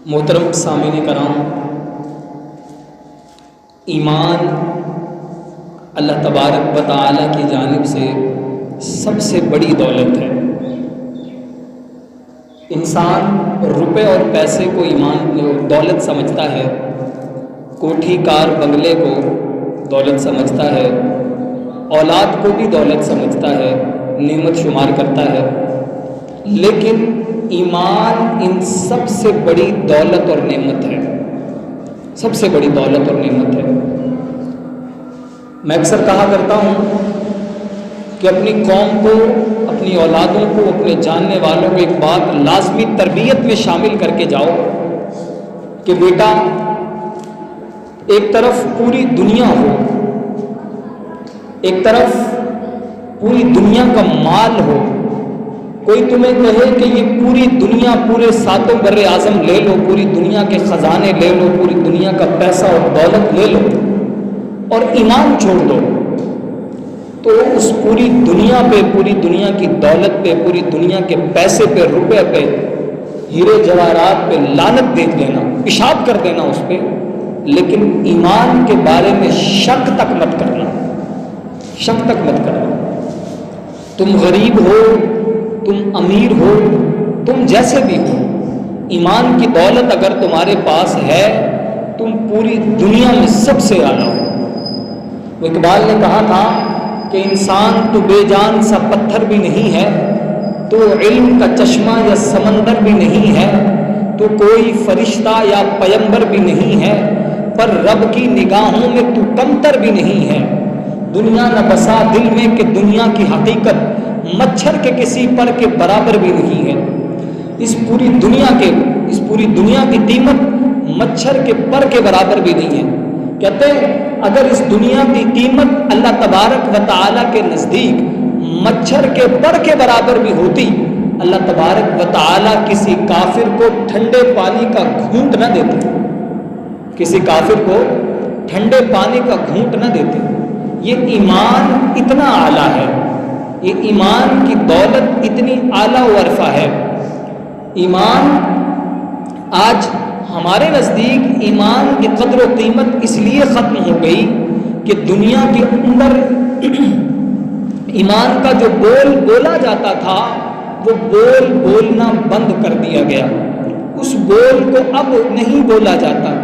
محترم سامعین کرام، ایمان اللہ تبارک و تعالیٰ کی جانب سے سب سے بڑی دولت ہے۔ انسان روپے اور پیسے کو ایمان دولت سمجھتا ہے، کوٹھی کار بنگلے کو دولت سمجھتا ہے، اولاد کو بھی دولت سمجھتا ہے، نعمت شمار کرتا ہے، لیکن ایمان ان سب سے بڑی دولت اور نعمت ہے، سب سے بڑی دولت اور نعمت ہے۔ میں اکثر کہا کرتا ہوں کہ اپنی قوم کو، اپنی اولادوں کو، اپنے جاننے والوں کو ایک بات لازمی تربیت میں شامل کر کے جاؤ کہ بیٹا، ایک طرف پوری دنیا ہو، ایک طرف پوری دنیا کا مال ہو، کوئی تمہیں کہے کہ یہ پوری دنیا، پورے ساتوں بر اعظم لے لو، پوری دنیا کے خزانے لے لو، پوری دنیا کا پیسہ اور دولت لے لو اور ایمان چھوڑ دو، تو اس پوری دنیا پہ، پوری دنیا کی دولت پہ، پوری دنیا کے پیسے پہ، روپے پہ، ہیرے جواہرات پہ لعنت دے دینا، پیشاب کر دینا اس پہ، لیکن ایمان کے بارے میں شک تک مت کرنا، شک تک مت کرنا۔ تم غریب ہو، تم امیر ہو، تم جیسے بھی ہو، ایمان کی دولت اگر تمہارے پاس ہے، تم پوری دنیا میں سب سے اعلیٰ ہو۔ وہ اقبال نے کہا تھا کہ انسان تو بے جان سا پتھر بھی نہیں ہے، تو علم کا چشمہ یا سمندر بھی نہیں ہے، تو کوئی فرشتہ یا پیمبر بھی نہیں ہے، پر رب کی نگاہوں میں تو کمتر بھی نہیں ہے۔ دنیا نہ بسا دل میں کہ دنیا کی حقیقت مچھر کے کسی پر کے برابر بھی نہیں ہے۔ اس پوری دنیا کی قیمت مچھر کے پر کے برابر بھی نہیں ہے۔ کہتے ہیں اگر اس دنیا کی قیمت اللہ تبارک و تعالیٰ کے نزدیک مچھر کے پر کے برابر بھی ہوتی، اللہ تبارک و تعالیٰ کسی کافر کو ٹھنڈے پانی کا گھونٹ نہ دیتے، کسی کافر کو ٹھنڈے پانی کا گھونٹ نہ دیتے۔ یہ ایمان اتنا اعلیٰ ہے، یہ ایمان کی دولت اتنی اعلیٰ و عرفہ ہے۔ ایمان آج ہمارے نزدیک ایمان کی قدر و قیمت اس لیے ختم ہو گئی کہ دنیا کے اندر ایمان کا جو بول بولا جاتا تھا، وہ بول بولنا بند کر دیا گیا، اس بول کو اب نہیں بولا جاتا۔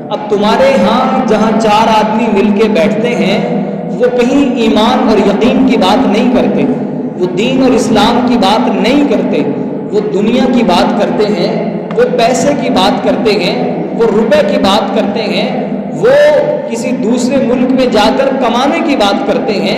اب تمہارے ہاں جہاں 4 آدمی مل کے بیٹھتے ہیں، وہ کہیں ایمان اور یقین کی بات نہیں کرتے، وہ دین اور اسلام کی بات نہیں کرتے، وہ دنیا کی بات کرتے ہیں، وہ پیسے کی بات کرتے ہیں، وہ روپے کی بات کرتے ہیں، وہ کسی دوسرے ملک میں جا کر کمانے کی بات کرتے ہیں،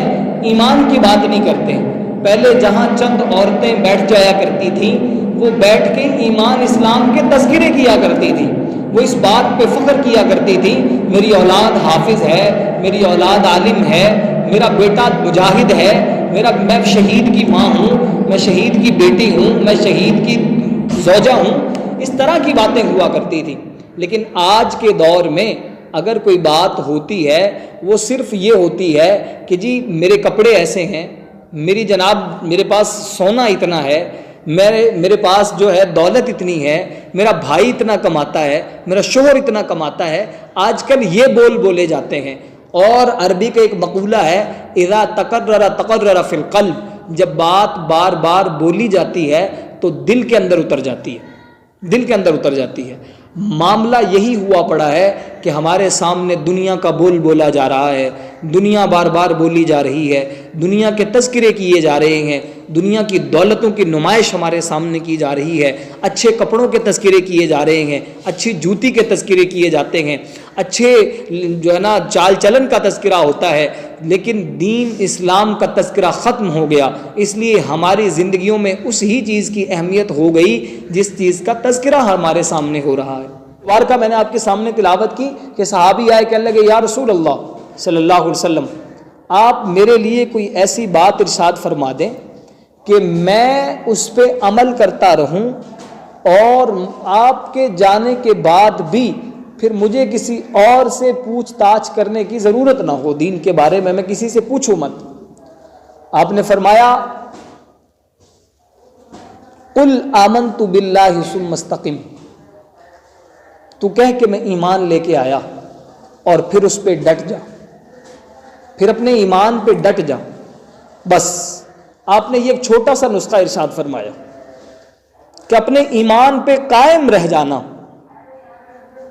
ایمان کی بات نہیں کرتے۔ پہلے جہاں چند عورتیں بیٹھ جایا کرتی تھیں، وہ بیٹھ کے ایمان اسلام کے تذکرے کیا کرتی تھیں، وہ اس بات پہ فخر کیا کرتی تھی، میری اولاد حافظ ہے، میری اولاد عالم ہے، میرا بیٹا مجاہد ہے، میں شہید کی ماں ہوں، میں شہید کی بیٹی ہوں، میں شہید کی زوجہ ہوں، اس طرح کی باتیں ہوا کرتی تھی۔ لیکن آج کے دور میں اگر کوئی بات ہوتی ہے، وہ صرف یہ ہوتی ہے کہ جی میرے کپڑے ایسے ہیں، میرے پاس سونا اتنا ہے، میرے پاس جو ہے دولت اتنی ہے، میرا بھائی اتنا کماتا ہے، میرا شوہر اتنا کماتا ہے۔ آج کل یہ بول بولے جاتے ہیں۔ اور عربی کا ایک مقولہ ہے، اذا تقرر فی القلب، جب بات بار بار بولی جاتی ہے تو دل کے اندر اتر جاتی ہے، دل کے اندر اتر جاتی ہے۔ معاملہ یہی ہوا پڑا ہے کہ ہمارے سامنے دنیا کا بول بولا جا رہا ہے، دنیا بار بار بولی جا رہی ہے، دنیا کے تذکرے کیے جا رہے ہیں، دنیا کی دولتوں کی نمائش ہمارے سامنے کی جا رہی ہے، اچھے کپڑوں کے تذکرے کیے جا رہے ہیں، اچھی جوتی کے تذکرے کیے جاتے ہیں، اچھے جو ہے نا چال چلن کا تذکرہ ہوتا ہے، لیکن دین اسلام کا تذکرہ ختم ہو گیا۔ اس لیے ہماری زندگیوں میں اس ہی چیز کی اہمیت ہو گئی جس چیز کا تذکرہ ہمارے سامنے ہو رہا ہے۔ بار کا میں نے آپ کے سامنے تلاوت کی کہ صحابی آئے کہنے لگے، یا رسول اللہ صلی اللہ علیہ وسلم، آپ میرے لیے کوئی ایسی بات ارشاد فرما دیں کہ میں اس پہ عمل کرتا رہوں اور آپ کے جانے کے بعد بھی پھر مجھے کسی اور سے پوچھ تاچھ کرنے کی ضرورت نہ ہو، دین کے بارے میں کسی سے پوچھوں مت۔ آپ نے فرمایا قل آمنت باللہ ثم استقم، تو کہہ کہ میں ایمان لے کے آیا اور پھر اس پہ ڈٹ جا، پھر اپنے ایمان پہ ڈٹ جا. بس آپ نے یہ ایک چھوٹا سا نسخہ ارشاد فرمایا کہ اپنے ایمان پہ قائم رہ جانا،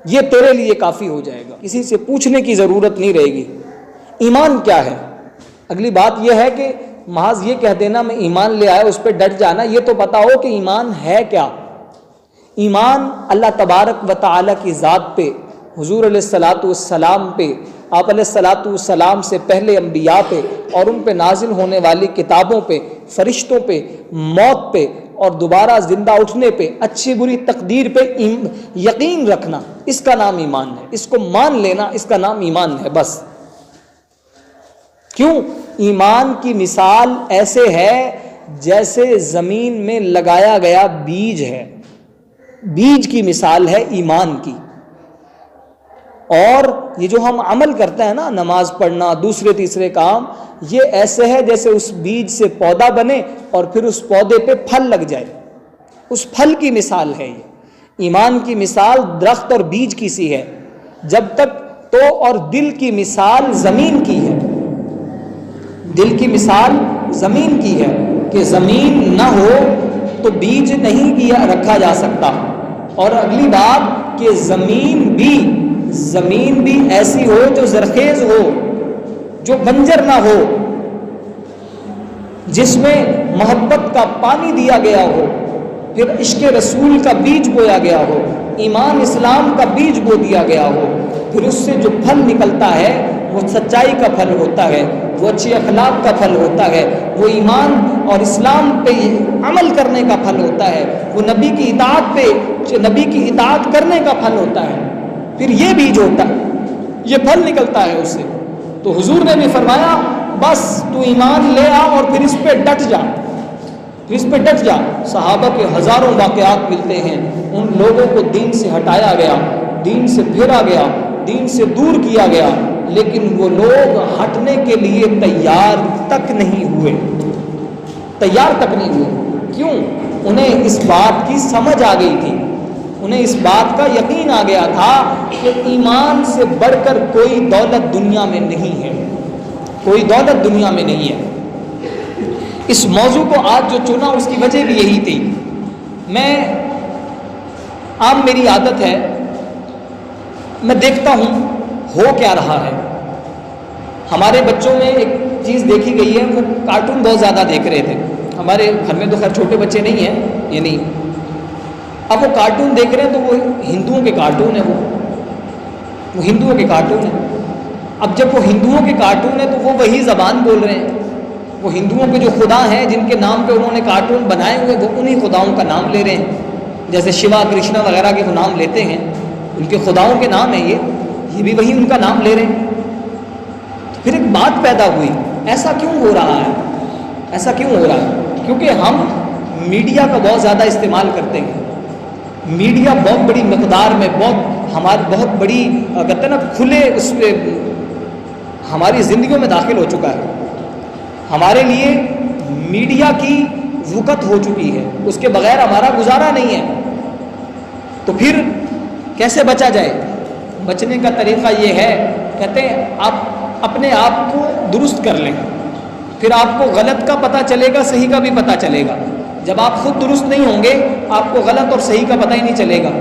یہ تیرے لیے کافی ہو جائے گا، کسی سے پوچھنے کی ضرورت نہیں رہے گی. ایمان کیا ہے؟ اگلی بات یہ ہے کہ محض یہ کہہ دینا میں ایمان لے آیا اس پہ ڈٹ جانا، یہ تو پتا ہو کہ ایمان ہے کیا. ایمان اللہ تبارک و تعالیٰ کی ذات پہ، حضور علیہ الصلاۃ والسلام پہ، آپ علیہ الصلاۃ والسلام سے پہلے انبیاء پہ اور ان پہ نازل ہونے والی کتابوں پہ، فرشتوں پہ، موت پہ اور دوبارہ زندہ اٹھنے پہ، اچھی بری تقدیر پہ یقین رکھنا، اس کا نام ایمان ہے. اس کو مان لینا، اس کا نام ایمان ہے. بس کیوں؟ ایمان کی مثال ایسے ہے جیسے زمین میں لگایا گیا بیج ہے، بیج کی مثال ہے ایمان کی. اور یہ جو ہم عمل کرتے ہیں نا، نماز پڑھنا، دوسرے تیسرے کام، یہ ایسے ہے جیسے اس بیج سے پودا بنے اور پھر اس پودے پہ پھل لگ جائے، اس پھل کی مثال ہے یہ. ایمان کی مثال درخت اور بیج کی سی ہے. جب تک تو اور دل کی مثال زمین کی ہے، دل کی مثال زمین کی ہے کہ زمین نہ ہو تو بیج نہیں رکھا جا سکتا. اور اگلی بات کہ زمین بھی ایسی ہو جو زرخیز ہو، جو بنجر نہ ہو، جس میں محبت کا پانی دیا گیا ہو، پھر عشق رسول کا بیج بویا گیا ہو، ایمان اسلام کا بیج بو دیا گیا ہو، پھر اس سے جو پھل نکلتا ہے وہ سچائی کا پھل ہوتا ہے، وہ اچھی اخلاق کا پھل ہوتا ہے، وہ ایمان اور اسلام پہ عمل کرنے کا پھل ہوتا ہے، وہ نبی کی اطاعت پہ، نبی کی اطاعت کرنے کا پھل ہوتا ہے. پھر یہ بیج ہوتا ہے، یہ پھل نکلتا ہے اس سے. تو حضور نے بھی فرمایا بس تو ایمان لے آ اور پھر اس پہ ڈٹ جا، پھر اس پہ ڈٹ جا. صحابہ کے ہزاروں واقعات ملتے ہیں، ان لوگوں کو دین سے ہٹایا گیا، دین سے پھیرا گیا، دین سے دور کیا گیا، لیکن وہ لوگ ہٹنے کے لیے تیار تک نہیں ہوئے، تیار تک نہیں ہوئے. کیوں؟ انہیں اس بات کی سمجھ آ گئی تھی، انہیں اس بات کا یقین آ گیا تھا کہ ایمان سے بڑھ کر کوئی دولت دنیا میں نہیں ہے، کوئی دولت دنیا میں نہیں ہے. اس موضوع کو آج جو چنا اس کی وجہ بھی یہی تھی. میری عادت ہے، میں دیکھتا ہوں ہو کیا رہا ہے. ہمارے بچوں میں ایک چیز دیکھی گئی ہے، وہ کارٹون بہت زیادہ دیکھ رہے تھے. ہمارے گھر میں تو خیر چھوٹے بچے نہیں ہیں، یعنی اب وہ کارٹون دیکھ رہے ہیں تو وہ ہندوؤں کے کارٹون ہیں، وہ ہندوؤں کے کارٹون ہیں. اب جب وہ ہندوؤں کے کارٹون ہیں تو وہ وہی زبان بول رہے ہیں. وہ ہندوؤں کے جو خدا ہیں جن کے نام پہ انہوں نے کارٹون بنائے ہوئے، وہ انہی خداؤں کا نام لے رہے ہیں. جیسے شیوا، کرشنا وغیرہ کے وہ نام لیتے ہیں، ان کے خداؤں کے نام ہیں یہ بھی وہی ان کا نام لے رہے ہیں. پھر ایک بات پیدا ہوئی، ایسا کیوں ہو رہا ہے؟ ایسا کیوں ہو رہا ہے؟ کیونکہ ہم میڈیا کا بہت زیادہ استعمال کرتے ہیں. میڈیا بہت بڑی مقدار میں، بہت بڑی کہتے ہیں نا کھلے اس پہ ہماری زندگیوں میں داخل ہو چکا ہے. ہمارے لیے میڈیا کی وقت ہو چکی ہے، اس کے بغیر ہمارا گزارا نہیں ہے. تو پھر کیسے بچا جائے؟ بچنے کا طریقہ یہ ہے، کہتے ہیں آپ اپنے آپ کو درست کر لیں، پھر آپ کو غلط کا پتہ چلے گا، صحیح کا بھی پتہ چلے گا. جب آپ خود درست نہیں ہوں گے آپ کو غلط اور صحیح کا پتہ ہی نہیں چلے گا،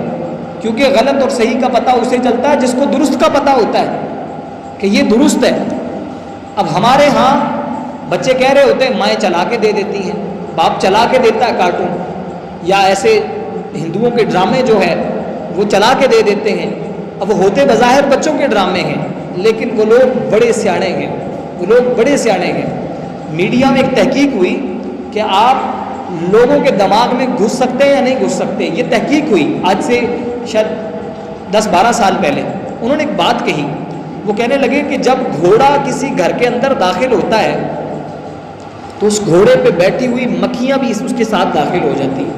کیونکہ غلط اور صحیح کا پتہ اسے چلتا ہے جس کو درست کا پتہ ہوتا ہے کہ یہ درست ہے. اب ہمارے ہاں بچے کہہ رہے ہوتے ہیں، مائیں چلا کے دے دیتی ہیں، باپ چلا کے دیتا ہے کارٹون، یا ایسے ہندوؤں کے ڈرامے جو ہے وہ چلا کے دے دیتے ہیں. اب وہ ہوتے بظاہر بچوں کے ڈرامے ہیں، لیکن وہ لوگ بڑے سیانے ہیں، وہ لوگ بڑے سیانے ہیں. میڈیا میں ایک تحقیق ہوئی کہ آپ لوگوں کے دماغ میں گھس سکتے ہیں یا نہیں گھس سکتے. یہ تحقیق ہوئی آج سے شاید 10-12 سال پہلے. انہوں نے ایک بات کہی، وہ کہنے لگے کہ جب گھوڑا کسی گھر کے اندر داخل ہوتا ہے تو اس گھوڑے پہ بیٹھی ہوئی مکھیاں بھی اس کے ساتھ داخل ہو جاتی ہیں.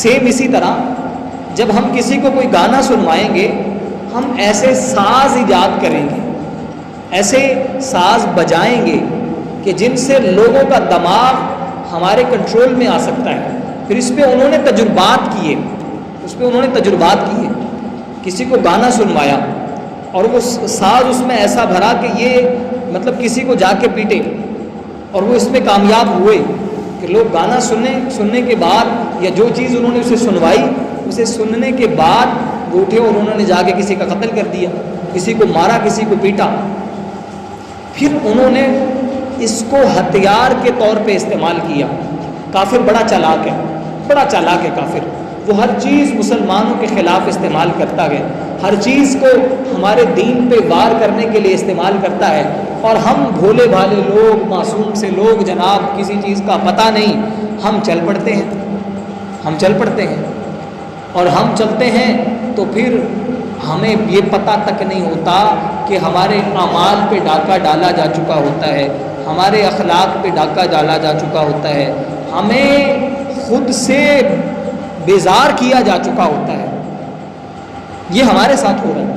سیم اسی طرح جب ہم کسی کو کوئی گانا سنوائیں گے، ہم ایسے ساز ایجاد کریں گے، ایسے ساز بجائیں گے کہ جن سے لوگوں کا دماغ ہمارے کنٹرول میں آ سکتا ہے۔ پھر اس پہ انہوں نے تجربات کیے، کسی کو گانا سنوایا اور وہ ساز اس میں ایسا بھرا کہ یہ مطلب کسی کو جا کے پیٹے، اور وہ اس میں کامیاب ہوئے کہ لوگ گانا سننے کے بعد یا جو چیز انہوں نے اسے سنوائی، اسے سننے کے بعد وہ اٹھے اور انہوں نے جا کے کسی کا قتل کر دیا، کسی کو مارا، کسی کو پیٹا۔ پھر انہوں نے اس کو ہتھیار کے طور پہ استعمال کیا۔ کافر بڑا چالاک ہے کافر، وہ ہر چیز مسلمانوں کے خلاف استعمال کرتا ہے، ہر چیز کو ہمارے دین پہ وار کرنے کے لیے استعمال کرتا ہے، اور ہم بھولے بھالے لوگ، معصوم سے لوگ جناب، کسی چیز کا پتہ نہیں، ہم چل پڑتے ہیں اور ہم چلتے ہیں تو پھر ہمیں یہ پتہ تک نہیں ہوتا کہ ہمارے اعمال پہ ڈاکہ ڈالا جا چکا ہوتا ہے، ہمارے اخلاق پہ ڈاکہ ڈالا جا چکا ہوتا ہے، ہمیں خود سے بیزار کیا جا چکا ہوتا ہے۔ یہ ہمارے ساتھ ہو رہا ہے۔